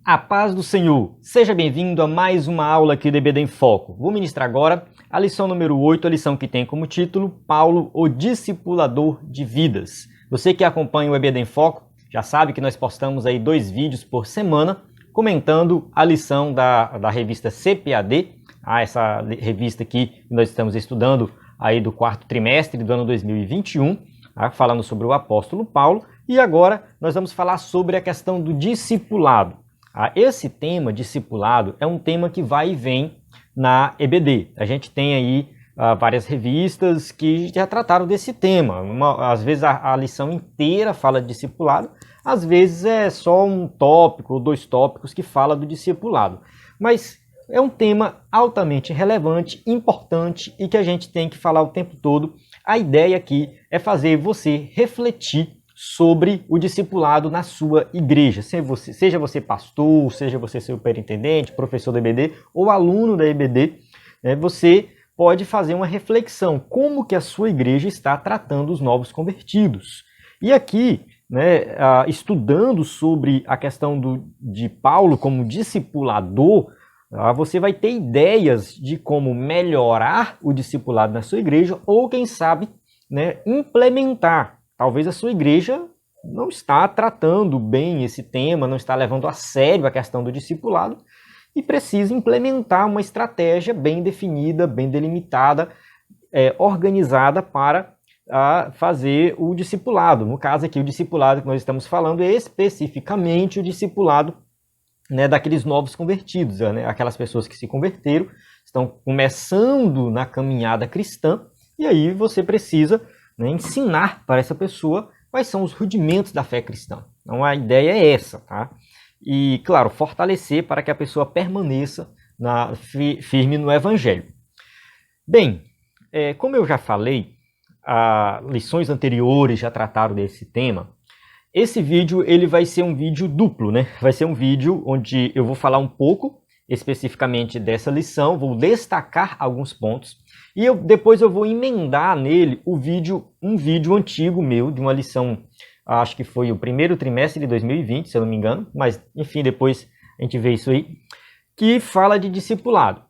A paz do Senhor! Seja bem-vindo a mais uma aula aqui do EBD em Foco. Vou ministrar agora a lição número 8, a lição que tem como título Paulo, o discipulador de vidas. Você que acompanha o EBD em Foco já sabe que nós postamos aí 2 vídeos por semana comentando a lição da revista CPAD, essa revista aqui que nós estamos estudando aí do 4º trimestre do ano 2021, falando sobre o apóstolo Paulo. E agora nós vamos falar sobre a questão do discipulado. Esse tema, discipulado, é um tema que vai e vem na EBD. A gente tem aí várias revistas que já trataram desse tema. Às vezes a lição inteira fala de discipulado, às vezes é só um tópico ou 2 tópicos que fala do discipulado. Mas é um tema altamente relevante, importante e que a gente tem que falar o tempo todo. A ideia aqui é fazer você refletir sobre o discipulado na sua igreja. Seja você pastor, seja você superintendente, professor da EBD ou aluno da EBD, você pode fazer uma reflexão. Como que a sua igreja está tratando os novos convertidos? E aqui, estudando sobre a questão de Paulo como discipulador, você vai ter ideias de como melhorar o discipulado na sua igreja ou, quem sabe, implementar. Talvez a sua igreja não está tratando bem esse tema, não está levando a sério a questão do discipulado e precisa implementar uma estratégia bem definida, bem delimitada, organizada para fazer o discipulado. No caso aqui, o discipulado que nós estamos falando é especificamente o discipulado daqueles novos convertidos, aquelas pessoas que se converteram, estão começando na caminhada cristã, e aí você precisa ensinar para essa pessoa quais são os rudimentos da fé cristã. Então a ideia é essa, tá? E, claro, fortalecer para que a pessoa permaneça firme no Evangelho. Bem, como eu já falei, lições anteriores já trataram desse tema. Esse vídeo ele vai ser um vídeo duplo, Vai ser um vídeo onde eu vou falar um pouco especificamente dessa lição, vou destacar alguns pontos e depois eu vou emendar nele um vídeo antigo meu, de uma lição, acho que foi o 1º trimestre de 2020, se eu não me engano, mas enfim, depois a gente vê isso aí, que fala de discipulado.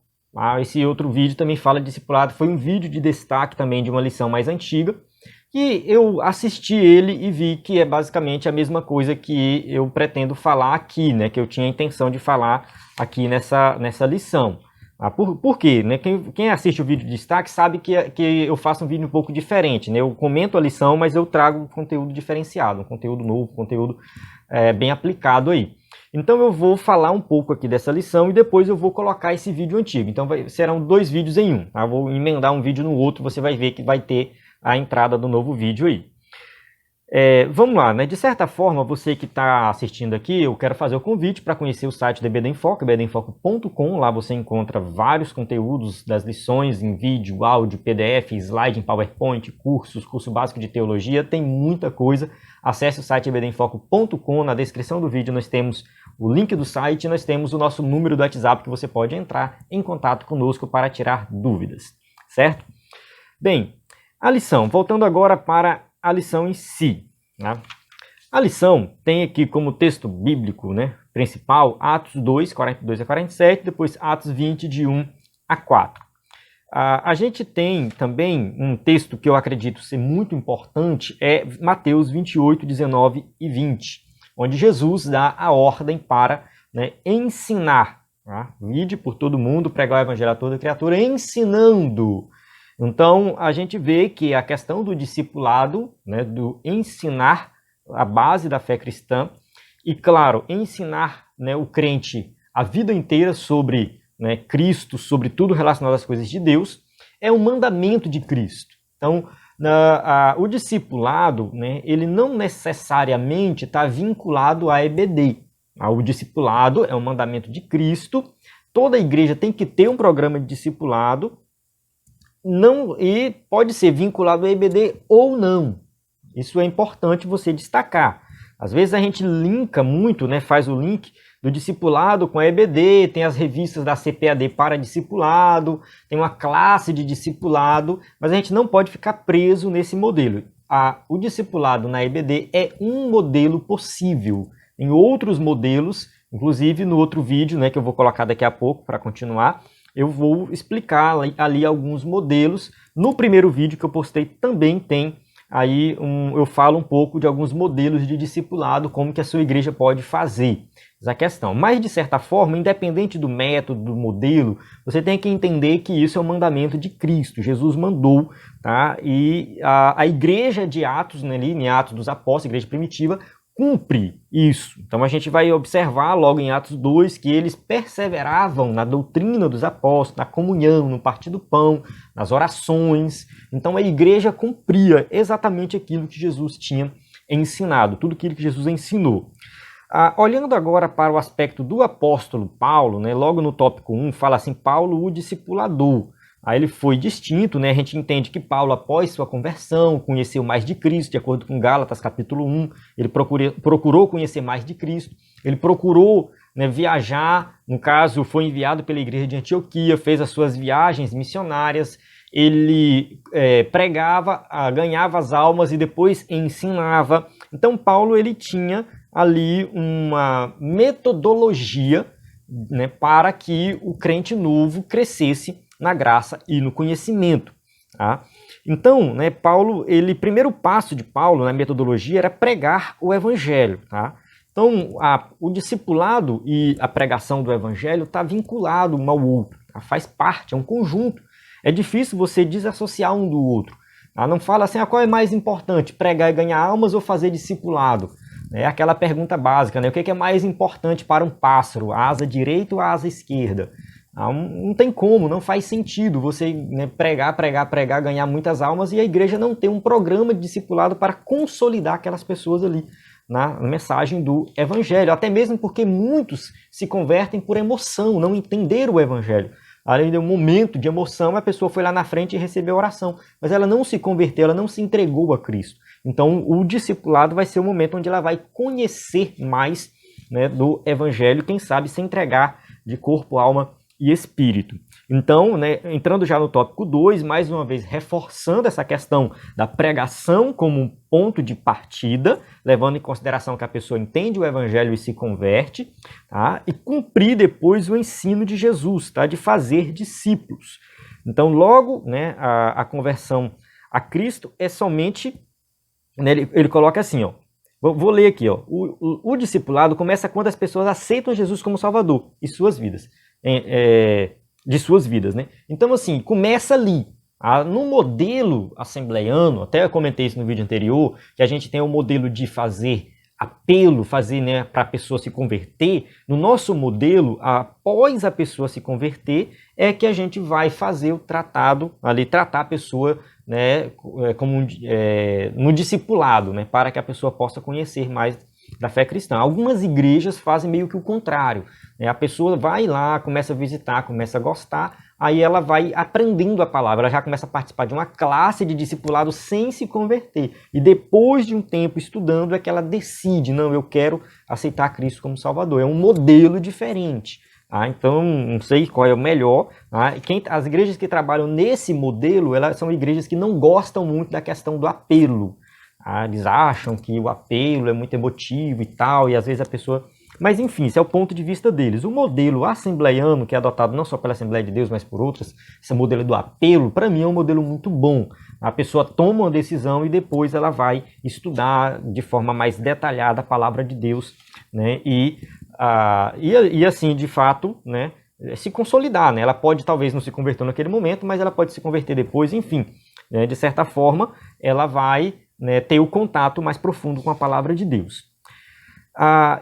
Esse outro vídeo também fala de discipulado, foi um vídeo de destaque também de uma lição mais antiga, e eu assisti ele e vi que é basicamente a mesma coisa que eu pretendo falar aqui, que eu tinha a intenção de falar aqui nessa lição. Por quê? Quem assiste o vídeo de destaque sabe que eu faço um vídeo um pouco diferente. Eu comento a lição, mas eu trago conteúdo diferenciado, um conteúdo novo, conteúdo bem aplicado aí. Então eu vou falar um pouco aqui dessa lição e depois eu vou colocar esse vídeo antigo. Então serão 2 vídeos em um. Eu vou emendar um vídeo no outro, você vai ver que vai ter a entrada do novo vídeo aí. Vamos lá, De certa forma, você que está assistindo aqui, eu quero fazer o convite para conhecer o site do EBD em Foco, ebdemfoco.com. Lá você encontra vários conteúdos das lições em vídeo, áudio, PDF, slide em PowerPoint, curso básico de teologia, tem muita coisa. Acesse o site ebdemfoco.com. Na descrição do vídeo nós temos o link do site e nós temos o nosso número do WhatsApp que você pode entrar em contato conosco para tirar dúvidas, certo? Bem, a lição, voltando agora para a lição em si. A lição tem aqui como texto bíblico principal Atos 2, 42 a 47, depois Atos 20, de 1 a 4. A gente tem também um texto que eu acredito ser muito importante, é Mateus 28, 19 e 20, onde Jesus dá a ordem para ensinar. Ide por todo mundo, pregar o evangelho a toda criatura, ensinando. Então, a gente vê que a questão do discipulado, do ensinar a base da fé cristã, e, claro, ensinar o crente a vida inteira sobre Cristo, sobre tudo relacionado às coisas de Deus, é um mandamento de Cristo. Então, o discipulado, ele não necessariamente está vinculado à EBD. O discipulado é um mandamento de Cristo, toda igreja tem que ter um programa de discipulado, e pode ser vinculado ao EBD ou não. Isso é importante você destacar. Às vezes a gente linka muito, faz o link do discipulado com a EBD, tem as revistas da CPAD para discipulado, tem uma classe de discipulado, mas a gente não pode ficar preso nesse modelo. O discipulado na EBD é um modelo possível. Em outros modelos, Inclusive, no outro vídeo, né, que eu vou colocar daqui a pouco para continuar, eu vou explicar ali alguns modelos. No primeiro vídeo que eu postei também tem aí eu falo um pouco de alguns modelos de discipulado, como que a sua igreja pode fazer essa questão. Mas, de certa forma, independente do método, do modelo, você tem que entender que isso é um mandamento de Cristo. Jesus mandou, tá? E a igreja de Atos, né, ali, em Atos dos Apóstolos, a igreja primitiva, cumpre isso. Então a gente vai observar logo em Atos 2 que eles perseveravam na doutrina dos apóstolos, na comunhão, no partir do pão, nas orações. Então a igreja cumpria exatamente aquilo que Jesus tinha ensinado, tudo aquilo que Jesus ensinou. Olhando agora para o aspecto do apóstolo Paulo, né, logo no tópico 1, fala assim, Paulo o discipulador. Aí ele foi distinto, né? A gente entende que Paulo, após sua conversão, conheceu mais de Cristo, de acordo com Gálatas capítulo 1, ele procurou conhecer mais de Cristo, ele procurou, né, viajar, no caso foi enviado pela igreja de Antioquia, fez as suas viagens missionárias, ele pregava, ganhava as almas e depois ensinava. Então Paulo ele tinha ali uma metodologia, né, para que o crente novo crescesse na graça e no conhecimento. Tá? Então, né, primeiro passo de Paulo na metodologia era pregar o evangelho. Tá? Então, o discipulado e a pregação do evangelho está vinculado um ao outro, tá? Faz parte, é um conjunto. É difícil você desassociar um do outro. Tá? Não fala assim, qual é mais importante, pregar e ganhar almas ou fazer discipulado? É aquela pergunta básica, né? O que é mais importante para um pássaro, a asa direita ou a asa esquerda? Não tem como, não faz sentido você, né, pregar, ganhar muitas almas e a igreja não ter um programa de discipulado para consolidar aquelas pessoas ali na mensagem do evangelho. Até mesmo porque muitos se convertem por emoção, não entenderam o evangelho. Além de um momento de emoção, a pessoa foi lá na frente e recebeu a oração, mas ela não se converteu, ela não se entregou a Cristo. Então, o discipulado vai ser o momento onde ela vai conhecer mais, né, do evangelho, quem sabe se entregar de corpo, alma e espírito. Então, né, entrando já no tópico 2, mais uma vez reforçando essa questão da pregação como um ponto de partida, levando em consideração que a pessoa entende o evangelho e se converte, tá? E cumprir depois o ensino de Jesus, tá? De fazer discípulos. Então, logo, né, a conversão a Cristo é somente, né, ele coloca assim, ó, vou ler aqui, ó, o discipulado começa quando as pessoas aceitam Jesus como Salvador e suas vidas. De suas vidas, né? Então, assim, começa ali. No modelo assembleiano, até eu comentei isso no vídeo anterior, que a gente tem o modelo de fazer apelo, fazer, né, para a pessoa se converter. No nosso modelo, após a pessoa se converter, é que a gente vai fazer o tratado, ali tratar a pessoa, né, como no discipulado, né, para que a pessoa possa conhecer mais da fé cristã. Algumas igrejas fazem meio que o contrário. A pessoa vai lá, começa a visitar, começa a gostar, aí ela vai aprendendo a palavra, ela já começa a participar de uma classe de discipulado sem se converter. E depois de um tempo estudando é que ela decide, não, eu quero aceitar Cristo como Salvador. É um modelo diferente. Então, não sei qual é o melhor. As igrejas que trabalham nesse modelo, elas são igrejas que não gostam muito da questão do apelo. Eles acham que o apelo é muito emotivo e tal, e às vezes a pessoa... Mas enfim, esse é o ponto de vista deles. O modelo assembleiano, que é adotado não só pela Assembleia de Deus, mas por outras, esse modelo do apelo, para mim é um modelo muito bom. A pessoa toma uma decisão e depois ela vai estudar de forma mais detalhada a palavra de Deus, né? E assim, de fato, né, se consolidar, né? Ela pode talvez não se converter naquele momento, mas ela pode se converter depois, enfim. Né? De certa forma, ela vai, né, ter o contato mais profundo com a palavra de Deus.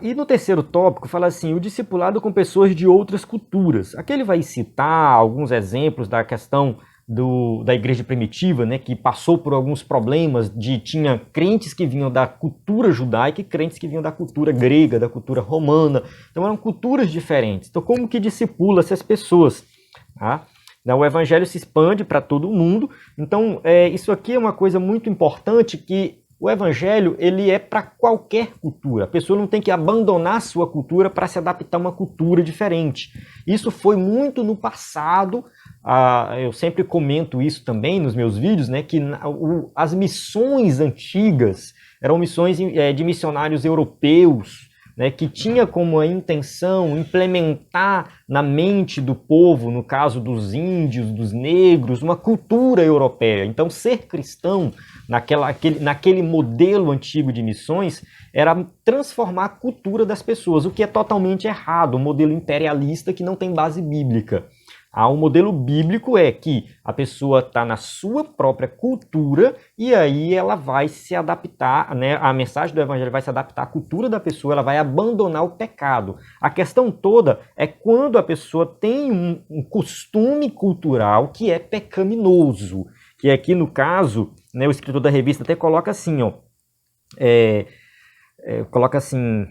E no terceiro tópico fala assim, o discipulado com pessoas de outras culturas. Aqui ele vai citar alguns exemplos da questão da igreja primitiva, né, que passou por alguns problemas tinha crentes que vinham da cultura judaica e crentes que vinham da cultura grega, da cultura romana. Então eram culturas diferentes. Então como que discipula essas pessoas? O evangelho se expande para todo mundo. Então isso aqui é uma coisa muito importante, que o evangelho ele é para qualquer cultura. A pessoa não tem que abandonar a sua cultura para se adaptar a uma cultura diferente. Isso foi muito no passado. Eu sempre comento isso também nos meus vídeos, né, que as missões antigas eram missões de missionários europeus, né, que tinha como a intenção implementar na mente do povo, no caso dos índios, dos negros, uma cultura europeia. Então, ser cristão, naquele modelo antigo de missões, era transformar a cultura das pessoas, o que é totalmente errado, um modelo imperialista que não tem base bíblica. O modelo bíblico é que a pessoa está na sua própria cultura e aí ela vai se adaptar, né? A mensagem do evangelho vai se adaptar à cultura da pessoa, ela vai abandonar o pecado. A questão toda é quando a pessoa tem um costume cultural que é pecaminoso, que aqui no caso, né, o escritor da revista até coloca assim, ó, coloca assim,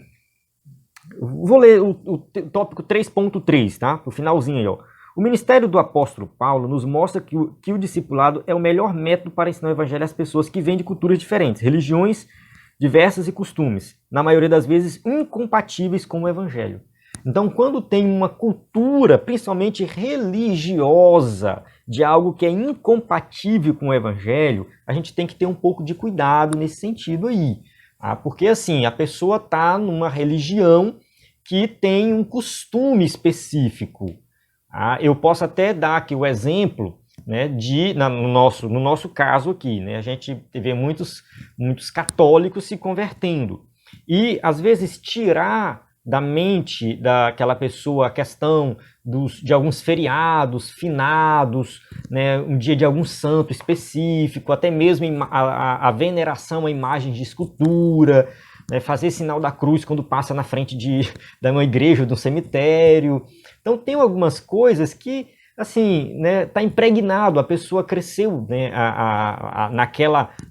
vou ler o tópico 3.3, tá? O finalzinho aí, ó. O ministério do apóstolo Paulo nos mostra que o discipulado é o melhor método para ensinar o evangelho às pessoas que vêm de culturas diferentes, religiões diversas e costumes, na maioria das vezes incompatíveis com o evangelho. Então, quando tem uma cultura, principalmente religiosa, de algo que é incompatível com o evangelho, a gente tem que ter um pouco de cuidado nesse sentido aí. Porque assim, a pessoa está numa religião que tem um costume específico. Eu posso até dar aqui o exemplo, né, no nosso caso aqui, né, a gente vê muitos católicos se convertendo. E, às vezes, tirar da mente daquela pessoa a questão de alguns feriados, finados, né, um dia de algum santo específico, até mesmo a veneração a imagens de escultura, né, fazer sinal da cruz quando passa na frente de uma igreja ou de um cemitério. Então tem algumas coisas que, assim, né, tá impregnado, a pessoa cresceu, né,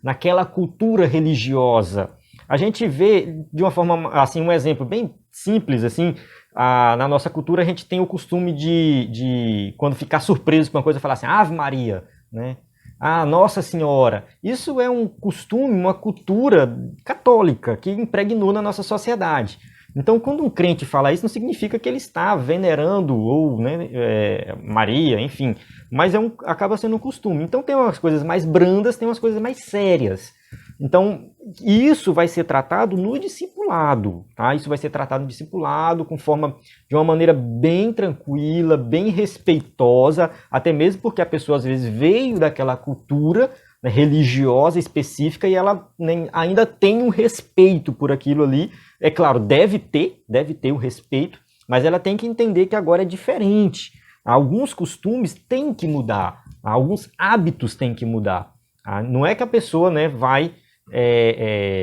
naquela cultura religiosa. A gente vê de uma forma, assim, um exemplo bem simples, assim, na nossa cultura a gente tem o costume de quando ficar surpreso com uma coisa, falar assim, Ave Maria, né? Nossa Senhora. Isso é um costume, uma cultura católica que impregnou na nossa sociedade. Então, quando um crente fala isso, não significa que ele está venerando ou, né, Maria, enfim, mas acaba sendo um costume. Então, tem umas coisas mais brandas, tem umas coisas mais sérias. Então, isso vai ser tratado no discipulado, tá? Isso vai ser tratado no discipulado de uma maneira bem tranquila, bem respeitosa, até mesmo porque a pessoa às vezes veio daquela cultura, né, religiosa específica e ela ainda tem um respeito por aquilo ali. É claro, deve ter o respeito, mas ela tem que entender que agora é diferente. Alguns costumes têm que mudar, alguns hábitos têm que mudar. Não é que a pessoa, né, vai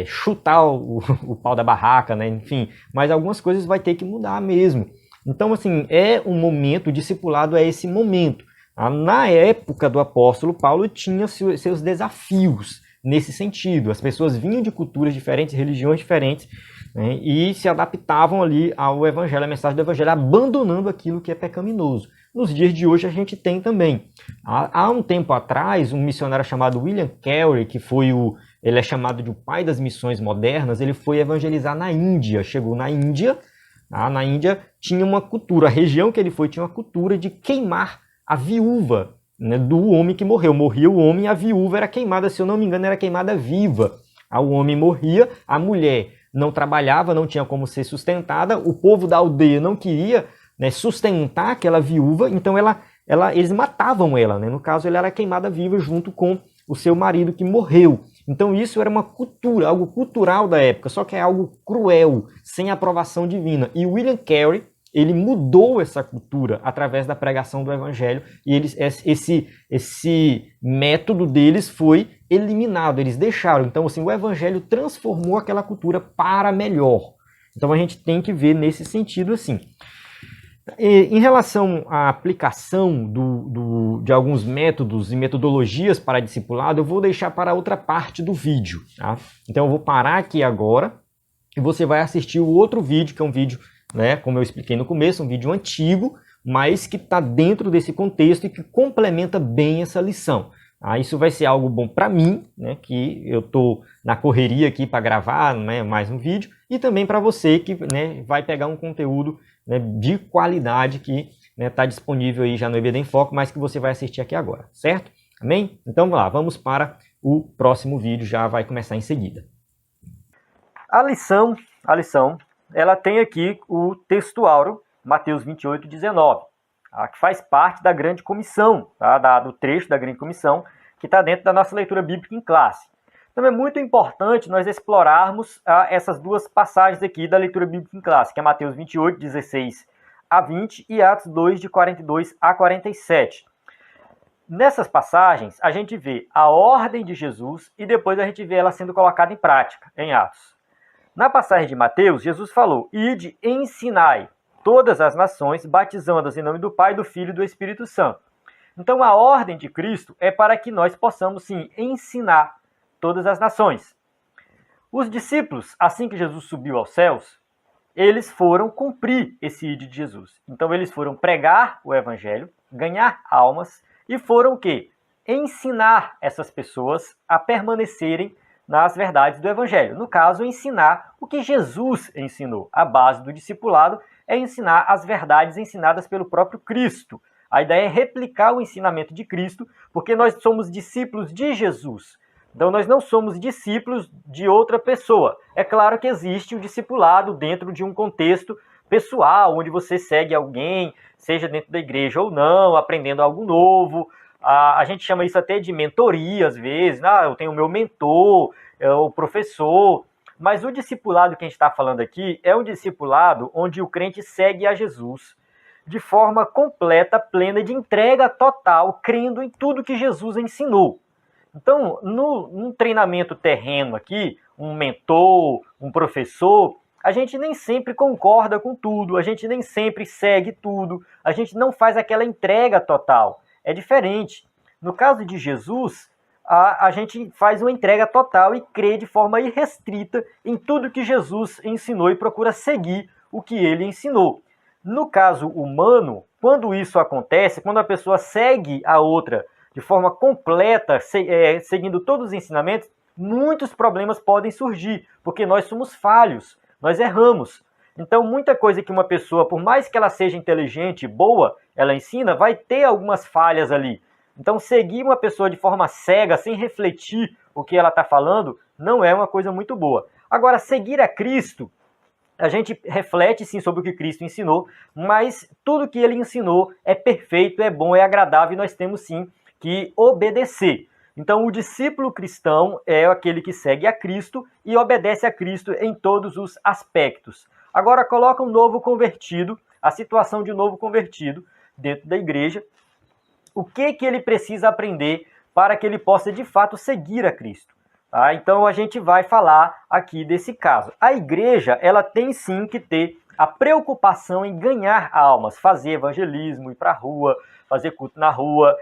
chutar o pau da barraca, né, enfim, mas algumas coisas vai ter que mudar mesmo. Então, assim, é um momento, o discipulado é esse momento. Na época do apóstolo Paulo tinha seus desafios nesse sentido. As pessoas vinham de culturas diferentes, religiões diferentes, né, e se adaptavam ali ao evangelho, à mensagem do evangelho, abandonando aquilo que é pecaminoso. Nos dias de hoje a gente tem também. Há um tempo atrás, um missionário chamado William Carey, ele é chamado de o pai das missões modernas, ele foi evangelizar na Índia. Chegou na Índia, na Índia tinha uma cultura, a região que ele foi tinha uma cultura de queimar a viúva, né, do homem que morreu. Morria o homem e a viúva era queimada, se eu não me engano, era queimada viva. O homem morria, a mulher não trabalhava, não tinha como ser sustentada, o povo da aldeia não queria, né, sustentar aquela viúva, então eles matavam ela, né? No caso, ela era queimada viva junto com o seu marido que morreu. Então isso era uma cultura, algo cultural da época, só que é algo cruel, sem aprovação divina. E William Carey, ele mudou essa cultura através da pregação do evangelho e esse método deles foi eliminado, eles deixaram. Então, assim, o evangelho transformou aquela cultura para melhor. Então a gente tem que ver nesse sentido assim. Em relação à aplicação de alguns métodos e metodologias para discipulado, eu vou deixar para outra parte do vídeo. Tá? Então eu vou parar aqui agora e você vai assistir o outro vídeo, que é um vídeo, né, como eu expliquei no começo, um vídeo antigo, mas que está dentro desse contexto e que complementa bem essa lição. Isso vai ser algo bom para mim, né, que eu estou na correria aqui para gravar, né, mais um vídeo, e também para você que, né, vai pegar um conteúdo, né, de qualidade que está, né, disponível aí já no EBD em Foco, mas que você vai assistir aqui agora, certo? Amém? Então vamos lá, vamos para o próximo vídeo, já vai começar em seguida. A lição ela tem aqui o texto áureo, Mateus 28, 19, que faz parte da grande comissão, tá? Do trecho da grande comissão, que está dentro da nossa leitura bíblica em classe. Então é muito importante nós explorarmos essas duas passagens aqui da leitura bíblica em classe, que é Mateus 28, 16 a 20 e Atos 2, de 42 a 47. Nessas passagens, a gente vê a ordem de Jesus e depois a gente vê ela sendo colocada em prática, em Atos. Na passagem de Mateus, Jesus falou: ide, ensinai todas as nações, batizando-as em nome do Pai, do Filho e do Espírito Santo. Então, a ordem de Cristo é para que nós possamos, sim, ensinar todas as nações. Os discípulos, assim que Jesus subiu aos céus, eles foram cumprir esse ide de Jesus. Então, eles foram pregar o evangelho, ganhar almas e foram o quê? Ensinar essas pessoas a permanecerem nas verdades do evangelho. No caso, ensinar o que Jesus ensinou. A base do discipulado é ensinar as verdades ensinadas pelo próprio Cristo. A ideia é replicar o ensinamento de Cristo, porque nós somos discípulos de Jesus. Então, nós não somos discípulos de outra pessoa. É claro que existe o discipulado dentro de um contexto pessoal, onde você segue alguém, seja dentro da igreja ou não, aprendendo algo novo. A gente chama isso até de mentoria, às vezes. Eu tenho o meu mentor, o professor. Mas o discipulado que a gente está falando aqui é um discipulado onde o crente segue a Jesus de forma completa, plena, de entrega total, crendo em tudo que Jesus ensinou. Então, num treinamento terreno aqui, um mentor, um professor, a gente nem sempre concorda com tudo, a gente nem sempre segue tudo, a gente não faz aquela entrega total. É diferente. No caso de Jesus, a gente faz uma entrega total e crê de forma irrestrita em tudo que Jesus ensinou e procura seguir o que ele ensinou. No caso humano, quando isso acontece, quando a pessoa segue a outra de forma completa, seguindo todos os ensinamentos, muitos problemas podem surgir, porque nós somos falhos, nós erramos. Então, muita coisa que uma pessoa, por mais que ela seja inteligente, boa, ela ensina, vai ter algumas falhas ali. Então, seguir uma pessoa de forma cega, sem refletir o que ela está falando, não é uma coisa muito boa. Agora, seguir a Cristo, a gente reflete sim sobre o que Cristo ensinou, mas tudo que ele ensinou é perfeito, é bom, é agradável e nós temos sim que obedecer. Então, o discípulo cristão é aquele que segue a Cristo e obedece a Cristo em todos os aspectos. Agora, coloca um novo convertido, a situação de um novo convertido dentro da igreja. O que ele precisa aprender para que ele possa, de fato, seguir a Cristo? Tá? Então, a gente vai falar aqui desse caso. A igreja, ela tem sim que ter a preocupação em ganhar almas, fazer evangelismo, ir para a rua, fazer culto na rua,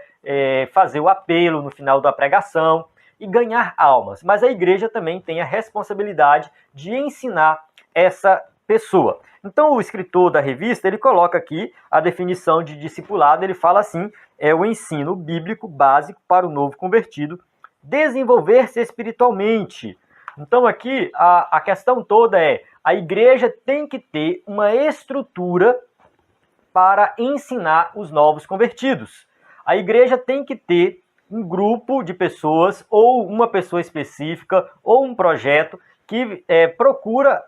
fazer o apelo no final da pregação e ganhar almas. Mas a igreja também tem a responsabilidade de ensinar essa pessoa. Então, o escritor da revista, ele coloca aqui a definição de discipulado, ele fala assim, é o ensino bíblico básico para o novo convertido, desenvolver-se espiritualmente. Então, aqui, a questão toda é, a igreja tem que ter uma estrutura para ensinar os novos convertidos. A igreja tem que ter um grupo de pessoas, ou uma pessoa específica, ou um projeto que procura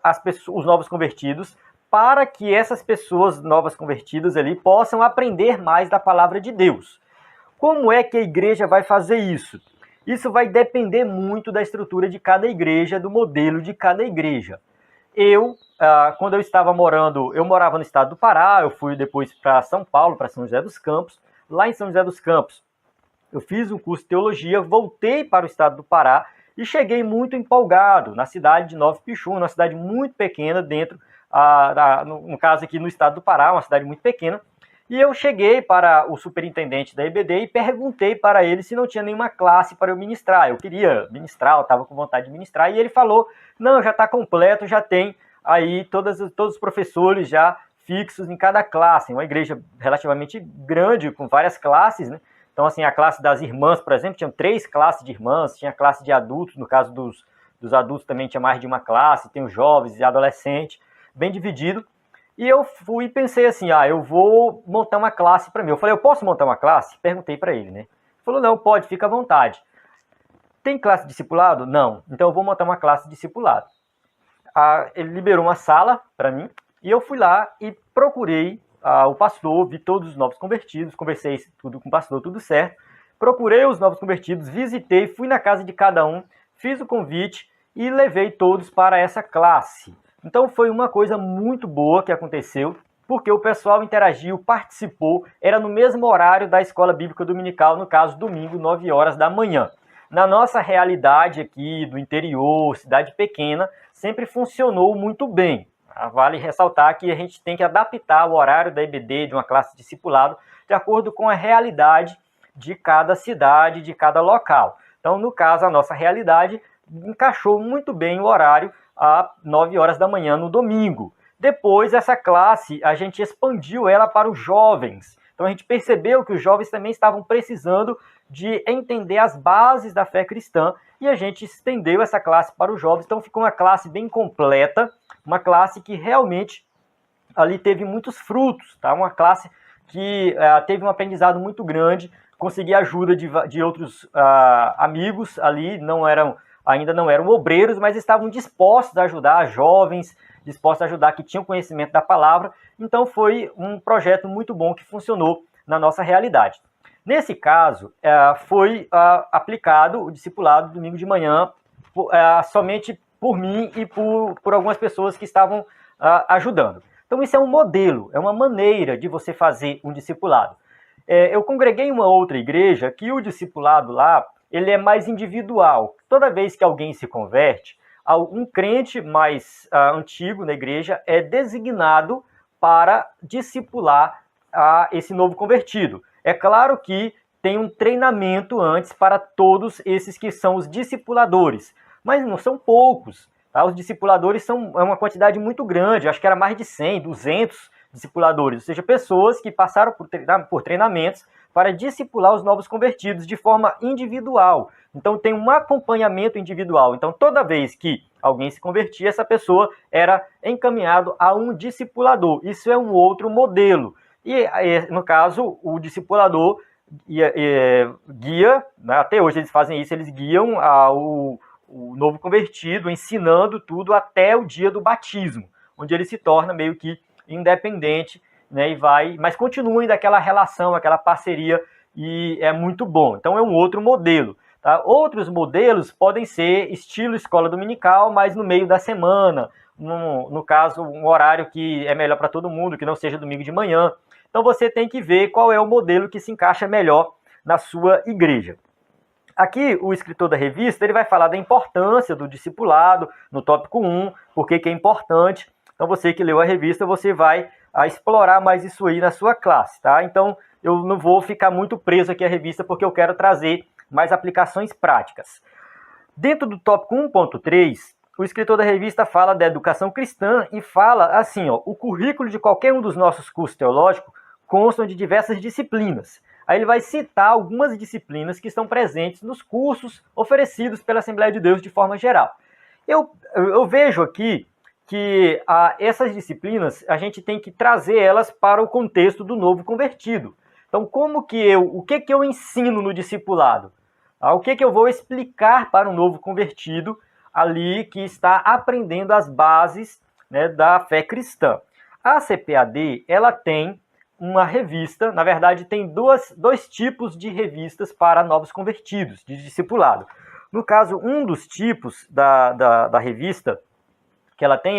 os novos convertidos para que essas pessoas novas convertidas ali possam aprender mais da palavra de Deus. Como é que a igreja vai fazer isso? Isso vai depender muito da estrutura de cada igreja, do modelo de cada igreja. Quando eu estava eu morava no estado do Pará, eu fui depois para São Paulo, para São José dos Campos. Lá em São José dos Campos, eu fiz um curso de teologia, voltei para o estado do Pará e cheguei muito empolgado na cidade de Nova Ipixuna, uma cidade muito pequena dentro, no caso aqui no estado do Pará, uma cidade muito pequena. E eu cheguei para o superintendente da EBD e perguntei para ele se não tinha nenhuma classe para eu ministrar. Eu queria ministrar, eu estava com vontade de ministrar, e ele falou, não, já está completo, já tem aí todos os professores já fixos em cada classe. Uma igreja relativamente grande, com várias classes, né? Então, assim, a classe das irmãs, por exemplo, tinha 3 classes de irmãs, tinha a classe de adultos, no caso dos adultos também tinha mais de uma classe, tem os jovens e adolescentes, bem dividido. E eu fui e pensei assim, eu vou montar uma classe para mim. Eu falei, eu posso montar uma classe? Perguntei para ele, né? Ele falou, não, pode, fica à vontade. Tem classe de discipulado? Não. Então eu vou montar uma classe de discipulado. ele liberou uma sala para mim, e eu fui lá e procurei o pastor, vi todos os novos convertidos, conversei tudo com o pastor, tudo certo, procurei os novos convertidos, visitei, fui na casa de cada um, fiz o convite e levei todos para essa classe. Então foi uma coisa muito boa que aconteceu, porque o pessoal interagiu, participou, era no mesmo horário da escola bíblica dominical, no caso, domingo, 9 horas da manhã. Na nossa realidade aqui do interior, cidade pequena, sempre funcionou muito bem. Vale ressaltar que a gente tem que adaptar o horário da EBD, de uma classe de discipulado, de acordo com a realidade de cada cidade, de cada local. Então, no caso, a nossa realidade encaixou muito bem o horário às 9 horas da manhã no domingo. Depois, essa classe, a gente expandiu ela para os jovens. Então, a gente percebeu que os jovens também estavam precisando de entender as bases da fé cristã e a gente estendeu essa classe para os jovens. Então, ficou uma classe bem completa, uma classe que realmente ali teve muitos frutos, tá? Uma classe que teve um aprendizado muito grande, consegui ajuda de outros amigos ali, ainda não eram obreiros, mas estavam dispostos a ajudar jovens, dispostos a ajudar que tinham conhecimento da palavra. Então foi um projeto muito bom que funcionou na nossa realidade. Nesse caso, foi aplicado o discipulado domingo de manhã somente por mim e por algumas pessoas que estavam ajudando. Então isso é um modelo, é uma maneira de você fazer um discipulado. Eu congreguei em uma outra igreja que o discipulado lá, ele é mais individual. Toda vez que alguém se converte, um crente mais antigo na igreja é designado para discipular esse novo convertido. É claro que tem um treinamento antes para todos esses que são os discipuladores, mas não são poucos. Tá? Os discipuladores é uma quantidade muito grande, acho que era mais de 100, 200 discipuladores, ou seja, pessoas que passaram por treinamentos para discipular os novos convertidos de forma individual. Então tem um acompanhamento individual. Então toda vez que alguém se convertia, essa pessoa era encaminhado a um discipulador. Isso é um outro modelo. E no caso, o discipulador guia, né, até hoje eles fazem isso, eles guiam o novo convertido, ensinando tudo até o dia do batismo, onde ele se torna meio que independente, né, mas continua ainda aquela relação, aquela parceria, e é muito bom. Então é um outro modelo. Tá? Outros modelos podem ser estilo escola dominical, mas no meio da semana, no caso, um horário que é melhor para todo mundo, que não seja domingo de manhã. Então você tem que ver qual é o modelo que se encaixa melhor na sua igreja. Aqui, o escritor da revista, ele vai falar da importância do discipulado, no tópico 1, por que é importante. Então, você que leu a revista, você vai explorar mais isso aí na sua classe, tá? Então, eu não vou ficar muito preso aqui à revista, porque eu quero trazer mais aplicações práticas. Dentro do tópico 1.3, o escritor da revista fala da educação cristã e fala assim, o currículo de qualquer um dos nossos cursos teológicos constam de diversas disciplinas. Aí ele vai citar algumas disciplinas que estão presentes nos cursos oferecidos pela Assembleia de Deus de forma geral. Eu vejo aqui que essas disciplinas, a gente tem que trazer elas para o contexto do novo convertido. Então, o que eu ensino no discipulado? O que eu vou explicar para um novo convertido ali que está aprendendo as bases, né, da fé cristã? A CPAD, ela tem uma revista, na verdade tem dois tipos de revistas para novos convertidos, de discipulado. No caso, um dos tipos da revista que ela tem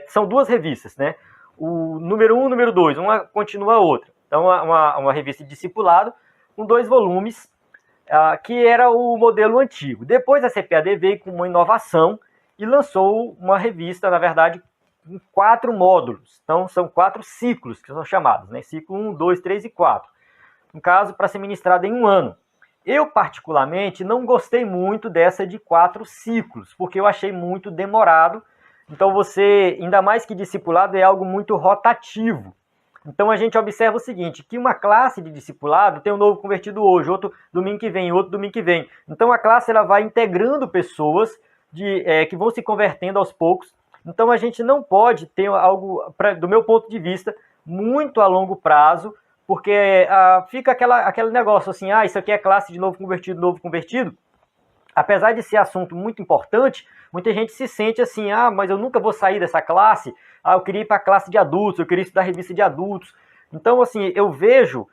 são duas revistas, né? O número 1 e o número 2, uma continua a outra. Então, uma revista de discipulado com 2 volumes, que era o modelo antigo. Depois a CPAD veio com uma inovação e lançou uma revista, na verdade, em 4 módulos. Então, são 4 ciclos que são chamados, né? Ciclo 1, 2, 3 e 4. No caso, para ser ministrado em 1 ano. Eu, particularmente, não gostei muito dessa de 4 ciclos, porque eu achei muito demorado. Então, ainda mais que discipulado, é algo muito rotativo. Então, a gente observa o seguinte, que uma classe de discipulado tem um novo convertido hoje, outro domingo que vem, outro domingo que vem. Então, a classe ela vai integrando pessoas que vão se convertendo aos poucos. Então, a gente não pode ter algo, do meu ponto de vista, muito a longo prazo, porque fica aquele negócio assim, isso aqui é classe de novo convertido, apesar de ser assunto muito importante, muita gente se sente assim, mas eu nunca vou sair dessa classe, eu queria ir para a classe de adultos, eu queria estudar revista de adultos. Então, assim, eu vejo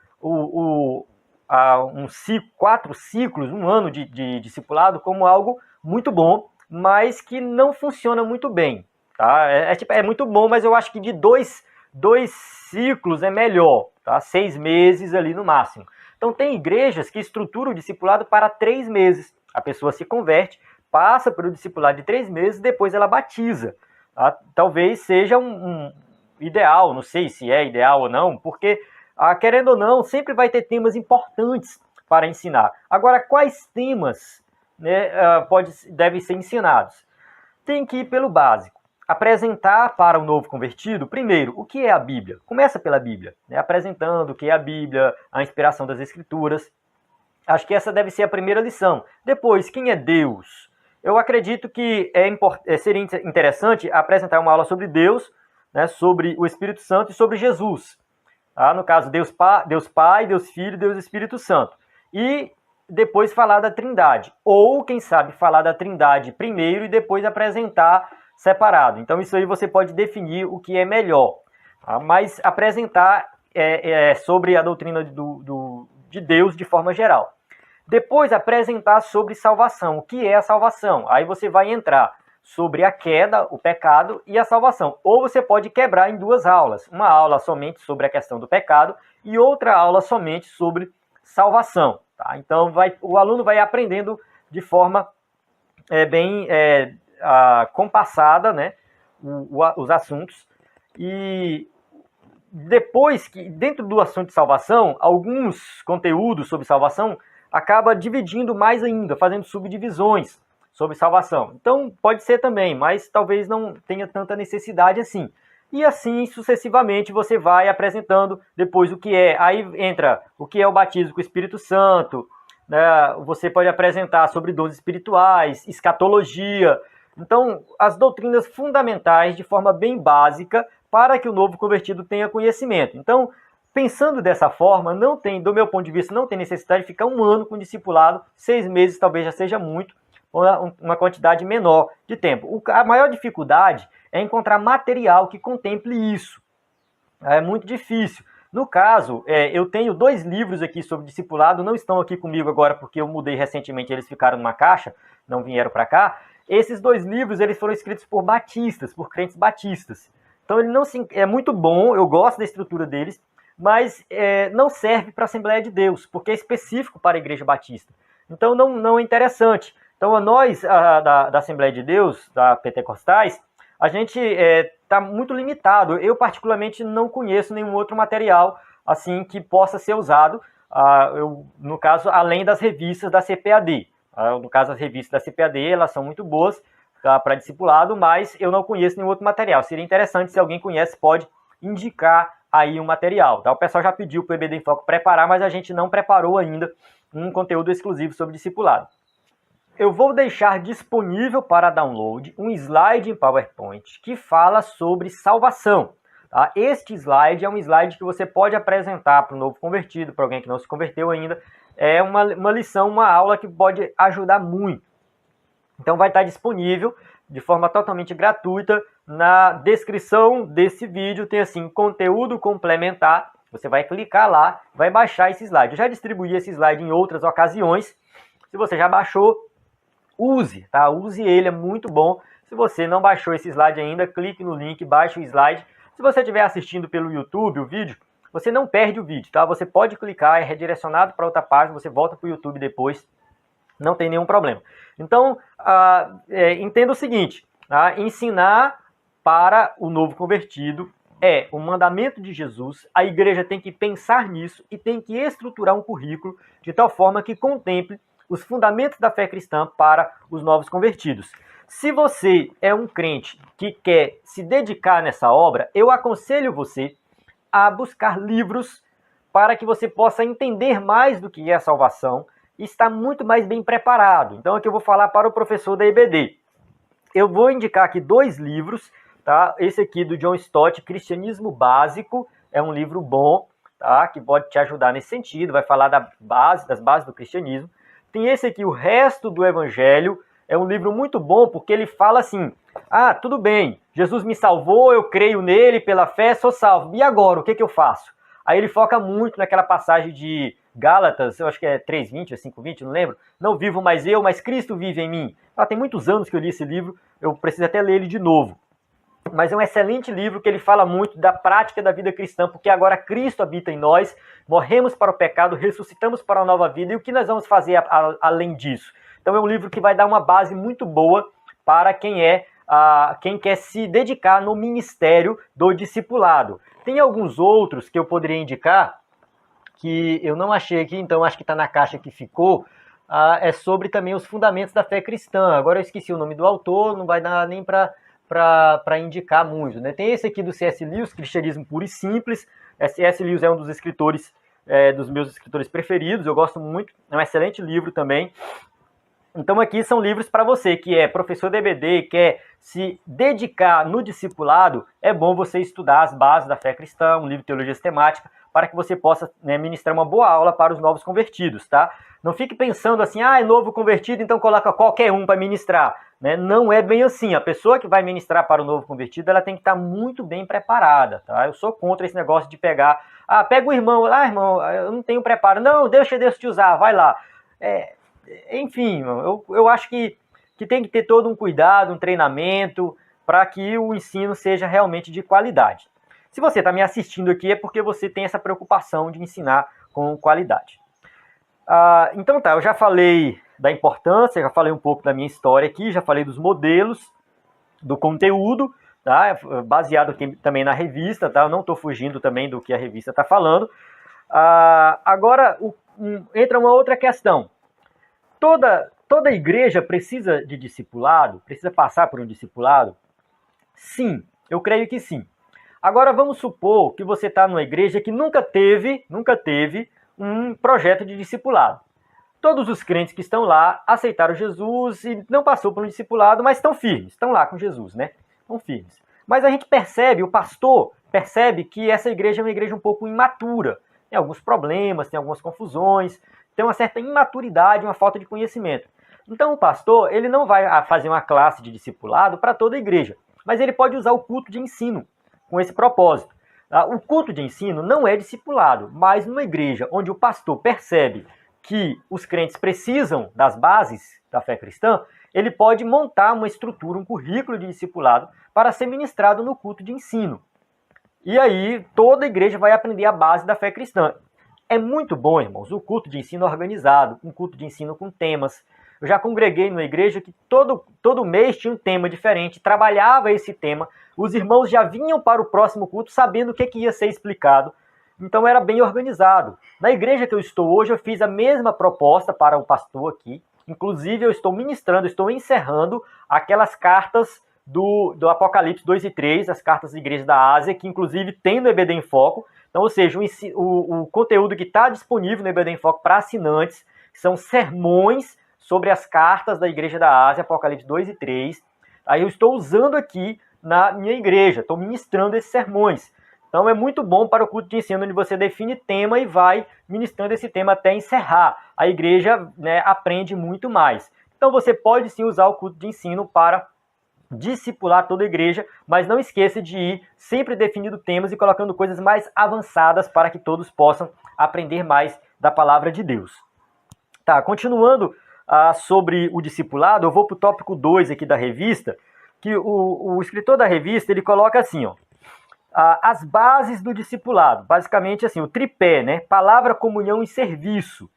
quatro ciclos, um ano de discipulado como algo muito bom, mas que não funciona muito bem. Tá? É muito bom, mas eu acho que de dois ciclos é melhor, tá? 6 meses ali no máximo. Então tem igrejas que estruturam o discipulado para 3 meses. A pessoa se converte, passa pelo discipulado de 3 meses, depois ela batiza. Tá? Talvez seja um ideal, não sei se é ideal ou não, porque, querendo ou não, sempre vai ter temas importantes para ensinar. Agora, quais temas, né, devem ser ensinados? Tem que ir pelo básico. Apresentar para o novo convertido, primeiro, o que é a Bíblia? Começa pela Bíblia, né? Apresentando o que é a Bíblia, a inspiração das Escrituras. Acho que essa deve ser a primeira lição. Depois, quem é Deus? Eu acredito que seria interessante apresentar uma aula sobre Deus, né, sobre o Espírito Santo e sobre Jesus. Tá? No caso, Deus Pai, Deus Filho e Deus Espírito Santo. E depois falar da Trindade. Ou, quem sabe, falar da Trindade primeiro e depois apresentar separado. Então, isso aí você pode definir o que é melhor. Tá? Mas apresentar sobre a doutrina de Deus de forma geral. Depois, apresentar sobre salvação. O que é a salvação? Aí você vai entrar sobre a queda, o pecado e a salvação. Ou você pode quebrar em 2 aulas. Uma aula somente sobre a questão do pecado e outra aula somente sobre salvação. Tá? Então, o aluno vai aprendendo de forma bem compassada, né, os assuntos. E depois que, dentro do assunto de salvação, alguns conteúdos sobre salvação acaba dividindo mais ainda, fazendo subdivisões sobre salvação. Então, pode ser também, mas talvez não tenha tanta necessidade assim. E assim, sucessivamente, você vai apresentando depois o que é. Aí entra o que é o batismo com o Espírito Santo, né? Você pode apresentar sobre dons espirituais, escatologia. Então, as doutrinas fundamentais de forma bem básica para que o novo convertido tenha conhecimento. Então, pensando dessa forma, do meu ponto de vista, não tem necessidade de ficar 1 ano com discipulado, 6 meses talvez já seja muito, uma quantidade menor de tempo. A maior dificuldade é encontrar material que contemple isso. É muito difícil. No caso, eu tenho 2 livros aqui sobre discipulado, não estão aqui comigo agora porque eu mudei recentemente, eles ficaram numa caixa, não vieram para cá. Esses 2 livros eles foram escritos por batistas, por crentes batistas. Então ele é muito bom, eu gosto da estrutura deles, mas não serve para a Assembleia de Deus, porque é específico para a Igreja Batista. Então não é interessante. Então nós, da Assembleia de Deus, da Pentecostais, a gente está muito limitado. Eu particularmente não conheço nenhum outro material assim que possa ser usado, no caso, além das revistas da CPAD. No caso, as revistas da CPAD, elas são muito boas, tá, para discipulado, mas eu não conheço nenhum outro material. Seria interessante, se alguém conhece, pode indicar aí um material. Tá? O pessoal já pediu para o EBD em Foco preparar, mas a gente não preparou ainda um conteúdo exclusivo sobre discipulado. Eu vou deixar disponível para download um slide em PowerPoint que fala sobre salvação. Tá? Este slide é um slide que você pode apresentar para o novo convertido, para alguém que não se converteu ainda. É uma lição, uma aula que pode ajudar muito. Então vai estar disponível de forma totalmente gratuita. Na descrição desse vídeo tem assim, conteúdo complementar. Você vai clicar lá, vai baixar esse slide. Eu já distribuí esse slide em outras ocasiões. Se você já baixou, use, tá? Use ele, é muito bom. Se você não baixou esse slide ainda, clique no link, baixe o slide. Se você estiver assistindo pelo YouTube o vídeo, você não perde o vídeo, tá? Você pode clicar, é redirecionado para outra página, você volta para o YouTube depois, não tem nenhum problema. Então, entenda o seguinte, tá? Ensinar para o novo convertido é o mandamento de Jesus, a igreja tem que pensar nisso e tem que estruturar um currículo de tal forma que contemple os fundamentos da fé cristã para os novos convertidos. Se você é um crente que quer se dedicar nessa obra, eu aconselho você a buscar livros para que você possa entender mais do que é a salvação e estar muito mais bem preparado. Então aqui eu vou falar para o professor da EBD. Eu vou indicar aqui 2 livros, tá? Esse aqui do John Stott, Cristianismo Básico, é um livro bom, tá? Que pode te ajudar nesse sentido, vai falar das bases do cristianismo. tem esse aqui, O Resto do Evangelho. É um livro muito bom porque ele fala assim, tudo bem, Jesus me salvou, eu creio nele, pela fé, sou salvo. E agora, o que eu faço? Aí ele foca muito naquela passagem de Gálatas, eu acho que é 3:20 ou 5:20, não lembro. Não vivo mais eu, mas Cristo vive em mim. Tem muitos anos que eu li esse livro, eu preciso até ler ele de novo. Mas é um excelente livro que ele fala muito da prática da vida cristã, porque agora Cristo habita em nós, morremos para o pecado, ressuscitamos para a nova vida, e o que nós vamos fazer além disso? Então é um livro que vai dar uma base muito boa para quem quer se dedicar no ministério do discipulado. Tem alguns outros que eu poderia indicar, que eu não achei aqui, então acho que está na caixa que ficou, é sobre também os fundamentos da fé cristã. Agora eu esqueci o nome do autor, não vai dar nem para indicar muito, né? Tem esse aqui do C.S. Lewis, Cristianismo Puro e Simples. C.S. Lewis é um dos escritores, dos meus escritores preferidos, eu gosto muito, é um excelente livro também. Então aqui são livros para você que é professor de EBD, quer se dedicar no discipulado, é bom você estudar as bases da fé cristã, um livro de teologia sistemática, para que você possa, né, ministrar uma boa aula para os novos convertidos, tá? Não fique pensando assim, é novo convertido, então coloca qualquer um para ministrar, né? Não é bem assim. A pessoa que vai ministrar para o novo convertido, ela tem que estar muito bem preparada, tá? Eu sou contra esse negócio de pegar, pega o irmão, irmão, eu não tenho preparo. Não, deixa Deus te usar, vai lá. Enfim, eu acho que tem que ter todo um cuidado, um treinamento, para que o ensino seja realmente de qualidade. Se você está me assistindo aqui é porque você tem essa preocupação de ensinar com qualidade. Então tá, eu já falei da importância, já falei um pouco da minha história aqui, já falei dos modelos, do conteúdo, tá? Baseado aqui também na revista, tá? Eu não estou fugindo também do que a revista está falando. Agora entra uma outra questão. Toda igreja precisa de discipulado? Precisa passar por um discipulado? Sim, eu creio que sim. Agora vamos supor que você está numa igreja que nunca teve um projeto de discipulado. Todos os crentes que estão lá aceitaram Jesus e não passou por um discipulado, mas estão firmes, estão lá com Jesus, né? Estão firmes. Mas a gente percebe, o pastor percebe que essa igreja é uma igreja um pouco imatura. Tem alguns problemas, tem algumas confusões, tem uma certa imaturidade, uma falta de conhecimento. Então o pastor, ele não vai fazer uma classe de discipulado para toda a igreja, mas ele pode usar o culto de ensino com esse propósito. O culto de ensino não é discipulado, mas numa igreja onde o pastor percebe que os crentes precisam das bases da fé cristã, ele pode montar uma estrutura, um currículo de discipulado para ser ministrado no culto de ensino. E aí toda a igreja vai aprender a base da fé cristã. É muito bom, irmãos, o culto de ensino organizado, um culto de ensino com temas. Eu já congreguei numa igreja que todo mês tinha um tema diferente, trabalhava esse tema. Os irmãos já vinham para o próximo culto sabendo o que ia ser explicado. Então era bem organizado. Na igreja que eu estou hoje, eu fiz a mesma proposta para o pastor aqui. Inclusive, eu estou ministrando, estou encerrando aquelas cartas do Apocalipse 2 e 3, as cartas da igreja da Ásia, que inclusive tem no EBD em Foco. Então, ou seja, o conteúdo que está disponível no EBD em Foco para assinantes são sermões sobre as cartas da igreja da Ásia, Apocalipse 2 e 3. Aí eu estou usando aqui na minha igreja, estou ministrando esses sermões. Então é muito bom para o culto de ensino, onde você define tema e vai ministrando esse tema até encerrar. A igreja, né, aprende muito mais. Então você pode sim usar o culto de ensino para discipular toda a igreja, mas não esqueça de ir sempre definindo temas e colocando coisas mais avançadas para que todos possam aprender mais da palavra de Deus. Tá, continuando sobre o discipulado, eu vou para o tópico 2 aqui da revista, que o escritor da revista, ele coloca assim, ó, as bases do discipulado, basicamente assim, o tripé, né? Palavra, comunhão e serviço.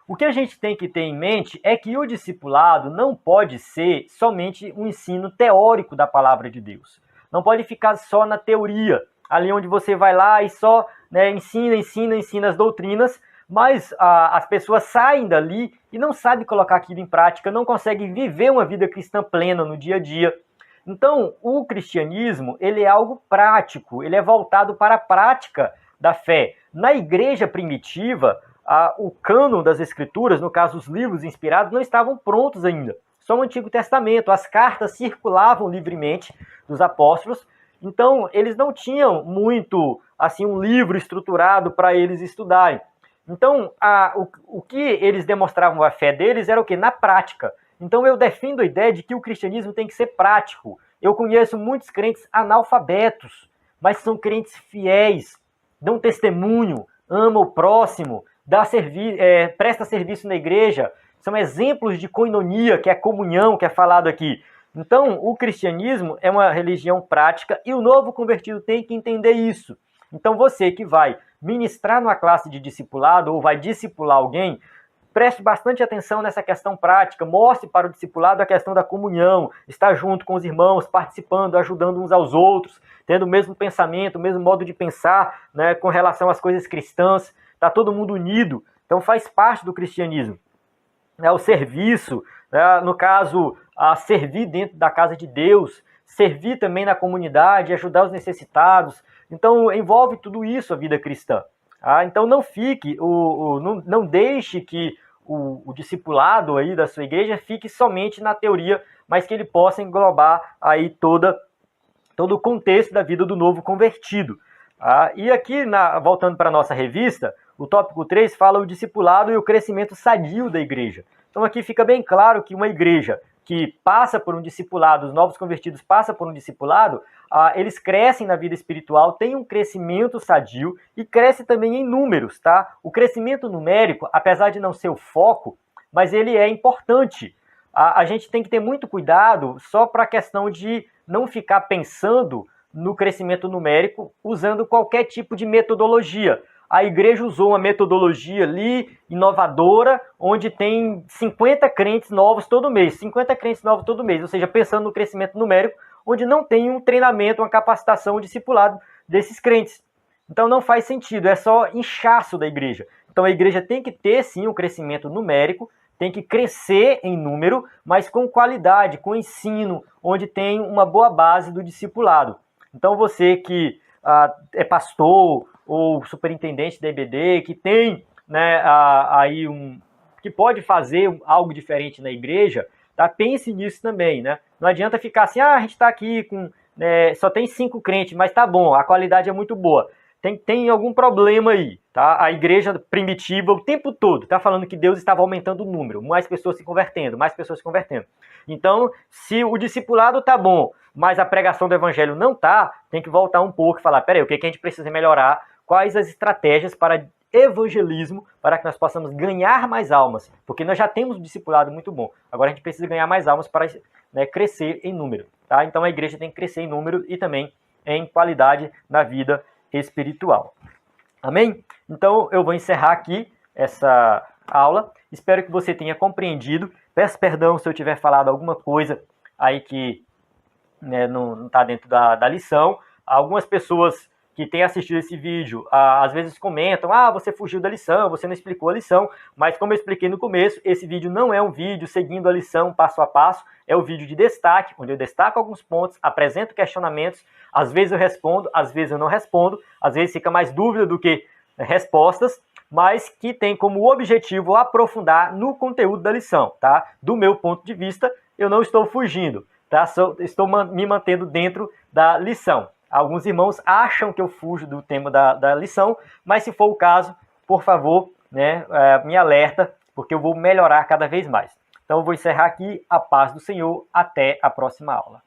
O que a gente tem que ter em mente é que o discipulado não pode ser somente um ensino teórico da palavra de Deus. Não pode ficar só na teoria, ali onde você vai lá e só, né, ensina as doutrinas, mas as pessoas saem dali e não sabem colocar aquilo em prática, não conseguem viver uma vida cristã plena no dia a dia. Então, o cristianismo, ele é algo prático, ele é voltado para a prática da fé. Na igreja primitiva, o cânon das escrituras, no caso os livros inspirados, não estavam prontos ainda. Só o Antigo Testamento, as cartas circulavam livremente dos apóstolos, então eles não tinham muito assim um livro estruturado para eles estudarem. Então, o que eles demonstravam a fé deles era o quê? Na prática. Então, eu defendo a ideia de que o cristianismo tem que ser prático. Eu conheço muitos crentes analfabetos, mas são crentes fiéis, dão testemunho, amam o próximo, presta serviço na igreja, são exemplos de koinonia, que é comunhão, que é falado aqui. Então, o cristianismo é uma religião prática e o novo convertido tem que entender isso. Então, você que vai ministrar numa classe de discipulado ou vai discipular alguém, preste bastante atenção nessa questão prática, mostre para o discipulado a questão da comunhão, estar junto com os irmãos, participando, ajudando uns aos outros, tendo o mesmo pensamento, o mesmo modo de pensar, né, com relação às coisas cristãs, está todo mundo unido, então faz parte do cristianismo. O serviço, no caso, servir dentro da casa de Deus, servir também na comunidade, ajudar os necessitados, então envolve tudo isso a vida cristã. Então não fique, não deixe que o discipulado aí da sua igreja fique somente na teoria, mas que ele possa englobar aí todo o contexto da vida do novo convertido. E aqui, voltando para a nossa revista, o tópico 3 fala o discipulado e o crescimento sadio da igreja. Então aqui fica bem claro que uma igreja que passa por um discipulado, os novos convertidos passam por um discipulado, eles crescem na vida espiritual, têm um crescimento sadio e cresce também em números, tá? O crescimento numérico, apesar de não ser o foco, mas ele é importante. A gente tem que ter muito cuidado só para a questão de não ficar pensando no crescimento numérico usando qualquer tipo de metodologia. A igreja usou uma metodologia ali, inovadora, onde tem 50 crentes novos todo mês, 50 crentes novos todo mês, ou seja, pensando no crescimento numérico, onde não tem um treinamento, uma capacitação, um discipulado desses crentes. Então não faz sentido, é só inchaço da igreja. Então a igreja tem que ter sim um crescimento numérico, tem que crescer em número, mas com qualidade, com ensino, onde tem uma boa base do discipulado. Então você que é pastor ou superintendente da EBD, que tem, né, aí que pode fazer algo diferente na igreja, tá? Pense nisso também, né? Não adianta ficar assim, a gente está aqui com só tem 5 crentes, mas tá bom, a qualidade é muito boa. Tem algum problema aí, tá? A igreja primitiva o tempo todo tá falando que Deus estava aumentando o número, mais pessoas se convertendo, mais pessoas se convertendo. Então, se o discipulado tá bom, mas a pregação do evangelho não tá, tem que voltar um pouco e falar, peraí, o que a gente precisa melhorar? Quais as estratégias para evangelismo, para que nós possamos ganhar mais almas? Porque nós já temos um discipulado muito bom. Agora a gente precisa ganhar mais almas para, né, crescer em número, tá? Então a igreja tem que crescer em número e também em qualidade na vida espiritual. Amém? Então eu vou encerrar aqui essa aula. Espero que você tenha compreendido. Peço perdão se eu tiver falado alguma coisa aí que, né, não está dentro da lição. Algumas pessoas que têm assistido esse vídeo, às vezes comentam, você fugiu da lição, você não explicou a lição, mas como eu expliquei no começo, esse vídeo não é um vídeo seguindo a lição passo a passo, é um vídeo de destaque, onde eu destaco alguns pontos, apresento questionamentos, às vezes eu respondo, às vezes eu não respondo, às vezes fica mais dúvida do que respostas, mas que tem como objetivo aprofundar no conteúdo da lição, tá? Do meu ponto de vista, eu não estou fugindo, tá? Estou me mantendo dentro da lição. Alguns irmãos acham que eu fujo do tema da lição, mas se for o caso, por favor, né, me alerta, porque eu vou melhorar cada vez mais. Então eu vou encerrar aqui. A paz do Senhor. Até a próxima aula.